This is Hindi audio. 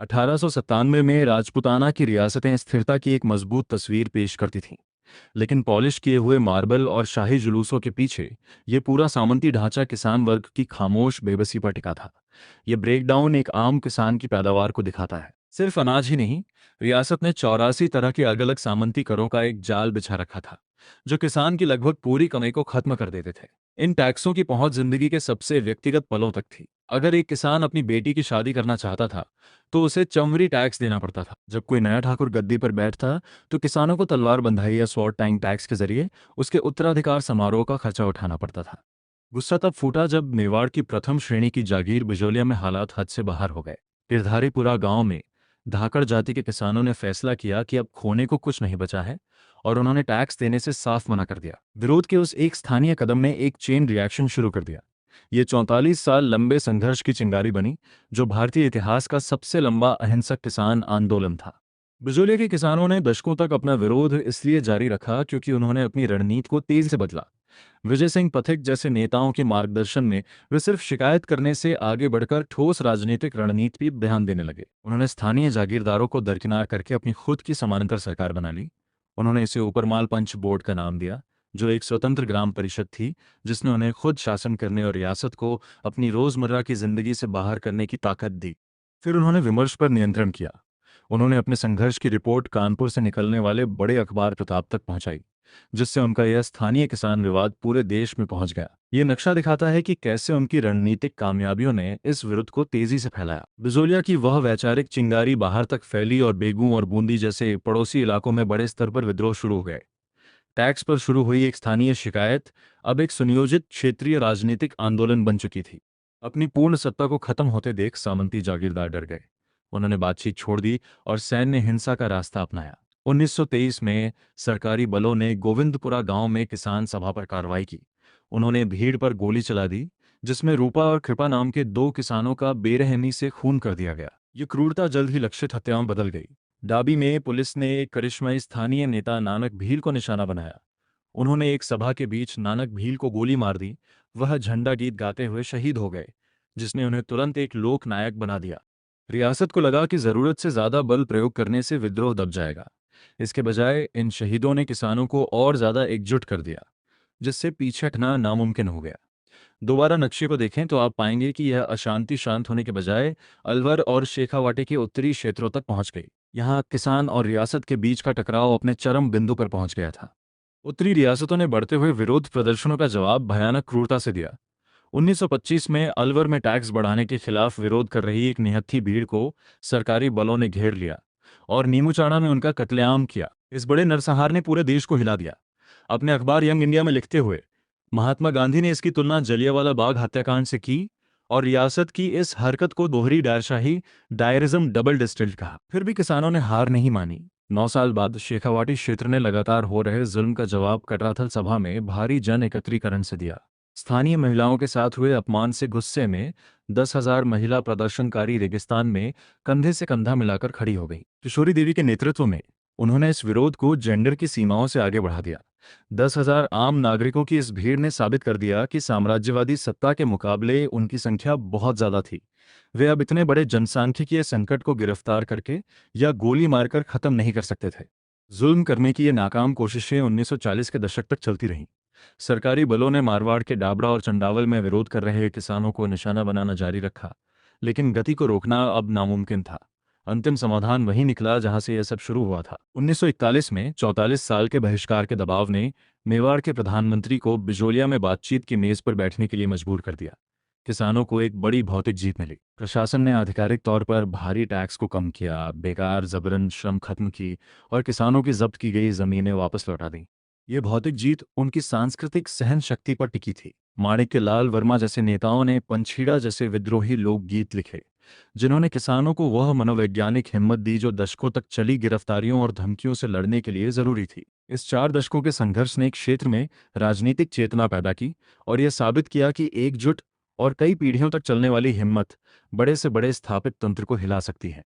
1897 में राजपूताना की रियासतें स्थिरता की एक मजबूत तस्वीर पेश करती थीं, लेकिन पॉलिश किए हुए मार्बल और शाही जुलूसों के पीछे ये पूरा सामंती ढांचा किसान वर्ग की खामोश बेबसी पर टिका था। ये ब्रेकडाउन एक आम किसान की पैदावार को दिखाता है। सिर्फ अनाज ही नहीं, रियासत ने 84 तरह के अलग अलग सामंती करों का एक जाल बिछा रखा था, जो किसान की लगभग पूरी कमाई को खत्म कर देते थे। इन टैक्सों की पहुंच जिंदगी के सबसे व्यक्तिगत पलों तक थी। अगर एक किसान अपनी बेटी की शादी करना चाहता था तो उसे चमड़ी टैक्स देना पड़ता था। जब कोई नया ठाकुर गद्दी पर बैठता तो किसानों को तलवार बंधाई या स्वॉर्ड टैंक टैक्स के जरिए उसके उत्तराधिकार समारोह का खर्चा उठाना पड़ता था। गुस्सा तब फूटा जब मेवाड़ की प्रथम श्रेणी की जागीर बिजोलिया में हालात हद से बाहर हो गए। गिरधारीपुरा गांव में धाकड़ जाति के किसानों ने फैसला किया कि अब खोने को कुछ नहीं बचा है, और उन्होंने टैक्स देने से साफ मना कर दिया। विरोध के उस एक स्थानीय कदम ने एक चेन रिएक्शन शुरू कर दिया। ये 44 साल लंबे संघर्ष की चिंगारी बनी, जो भारतीय इतिहास का सबसे लंबा अहिंसक किसान आंदोलन था। बिजोलिया के किसानों ने दशकों तक अपना विरोध इसलिए जारी रखा क्योंकि उन्होंने अपनी रणनीति को तेजी से बदला। विजय सिंह पथिक जैसे नेताओं के मार्गदर्शन में वे सिर्फ शिकायत करने से आगे बढ़कर ठोस राजनीतिक रणनीति पर ध्यान देने लगे। उन्होंने स्थानीय जागीरदारों को दरकिनार करके अपनी खुद की समानांतर सरकार बना ली। उन्होंने इसे ऊपरमाल पंच बोर्ड का नाम दिया, जो एक स्वतंत्र ग्राम परिषद थी जिसने उन्हें खुद शासन करने और रियासत को अपनी रोजमर्रा की जिंदगी से बाहर करने की ताकत दी। फिर उन्होंने विमर्श पर नियंत्रण किया। उन्होंने अपने संघर्ष की रिपोर्ट कानपुर से निकलने वाले बड़े अखबार प्रताप तक पहुंचाई, जिससे उनका यह स्थानीय किसान विवाद पूरे देश में पहुंच गया। ये नक्शा दिखाता है कि कैसे उनकी रणनीतिक कामयाबियों ने इस विरुद्ध को तेजी से फैलाया। बिजोलिया की वह वैचारिक चिंगारी बाहर तक फैली और बेगू और बूंदी जैसे पड़ोसी इलाकों में बड़े स्तर पर विद्रोह शुरू हो गए। टैक्स पर शुरू हुई एक स्थानीय शिकायत अब एक सुनियोजित क्षेत्रीय राजनीतिक आंदोलन बन चुकी थी। अपनी पूर्ण सत्ता को खत्म होते देख सामंती जागीरदार डर गए। उन्होंने बातचीत छोड़ दी और सैन्य हिंसा का रास्ता अपनाया। 1923 में सरकारी बलों ने गोविंदपुरा गांव में किसान सभा पर कार्रवाई की। उन्होंने भीड़ पर गोली चला दी, जिसमें रूपा और कृपा नाम के दो किसानों का बेरहमी से खून कर दिया गया। ये क्रूरता जल्द ही लक्षित हत्याओं में बदल गई। डाबी में पुलिस ने एक करिश्माई स्थानीय नेता नानक भील को निशाना बनाया। उन्होंने एक सभा के बीच नानक भील को गोली मार दी। वह झंडा गीत गाते हुए शहीद हो गए, जिसने उन्हें तुरंत एक लोक नायक बना दिया। रियासत को लगा कि जरूरत से ज्यादा बल प्रयोग करने से विद्रोह दब जाएगा। इसके बजाय इन शहीदों ने किसानों को और ज्यादा एकजुट कर दिया, जिससे पीछे हटना नामुमकिन हो गया। दोबारा नक्शे को देखें तो आप पाएंगे कि यह अशांति शांत होने के बजाय अलवर और शेखावाटी के उत्तरी क्षेत्रों तक पहुंच गई। यहाँ किसान और रियासत के बीच का टकराव अपने चरम बिंदु पर पहुंच गया था। उत्तरी रियासतों ने बढ़ते हुए विरोध प्रदर्शनों का जवाब भयानक क्रूरता से दिया। 1925 में अलवर में टैक्स बढ़ाने के खिलाफ विरोध कर रही एक निहत्थी भीड़ को सरकारी बलों ने घेर लिया और नीमूचाड़ा में उनका कत्लेआम किया। इस बड़े नरसंहार ने पूरे देश को हिला दिया। अपने अखबार यंग इंडिया में लिखते हुए महात्मा गांधी ने इसकी तुलना जलियांवाला बाग हत्याकांड से की और रियासत की इस हरकत को दोहरी डायरशाही डायरिज्म डबल डिस्टिल्ड कहा। फिर भी किसानों ने हार नहीं मानी। 9 साल बाद शेखावाटी क्षेत्र ने लगातार हो रहे जुल्म का जवाब कटराथल सभा में भारी जन एकत्रीकरण से दिया। स्थानीय महिलाओं के साथ हुए अपमान से गुस्से में 10,000 महिला प्रदर्शनकारी रेगिस्तान में कंधे से कंधा मिलाकर खड़ी हो गई। किशोरी देवी के नेतृत्व में उन्होंने इस विरोध को जेंडर की सीमाओं से आगे बढ़ा दिया। 10,000 आम नागरिकों की इस भीड़ ने साबित कर दिया कि साम्राज्यवादी सत्ता के मुकाबले उनकी संख्या बहुत ज्यादा थी। वे अब इतने बड़े जनसांख्यिकीय संकट को गिरफ्तार करके या गोली मारकर खत्म नहीं कर सकते थे। जुल्म करने की ये नाकाम कोशिशें 1940 के दशक तक चलती रहीं। सरकारी बलों ने मारवाड़ के डाबरा और चंडावल में विरोध कर रहे किसानों को निशाना बनाना जारी रखा, लेकिन गति को रोकना अब नामुमकिन था। अंतिम समाधान वहीं निकला जहां से यह सब शुरू हुआ था। 1941 में 44 साल के बहिष्कार के दबाव ने मेवाड़ के प्रधानमंत्री को बिजोलिया में बातचीत की मेज पर बैठने के लिए मजबूर कर दिया। किसानों को एक बड़ी भौतिक जीत मिली। प्रशासन ने आधिकारिक तौर पर भारी टैक्स को कम किया, बेकार जबरन श्रम खत्म की और किसानों की जब्त की गई जमीनें वापस लौटा दी। ये भौतिक जीत उनकी सांस्कृतिक सहन शक्ति पर टिकी थी। माणिक्य लाल वर्मा जैसे नेताओं ने पंछीड़ा जैसे विद्रोही लोकगीत लिखे, जिन्होंने किसानों को वह मनोवैज्ञानिक हिम्मत दी जो दशकों तक चली गिरफ्तारियों और धमकियों से लड़ने के लिए जरूरी थी। इस 4 दशकों के संघर्ष ने एक क्षेत्र में राजनीतिक चेतना पैदा की और यह साबित किया कि एकजुट और कई पीढ़ियों तक चलने वाली हिम्मत बड़े से बड़े स्थापित तंत्र को हिला सकती है।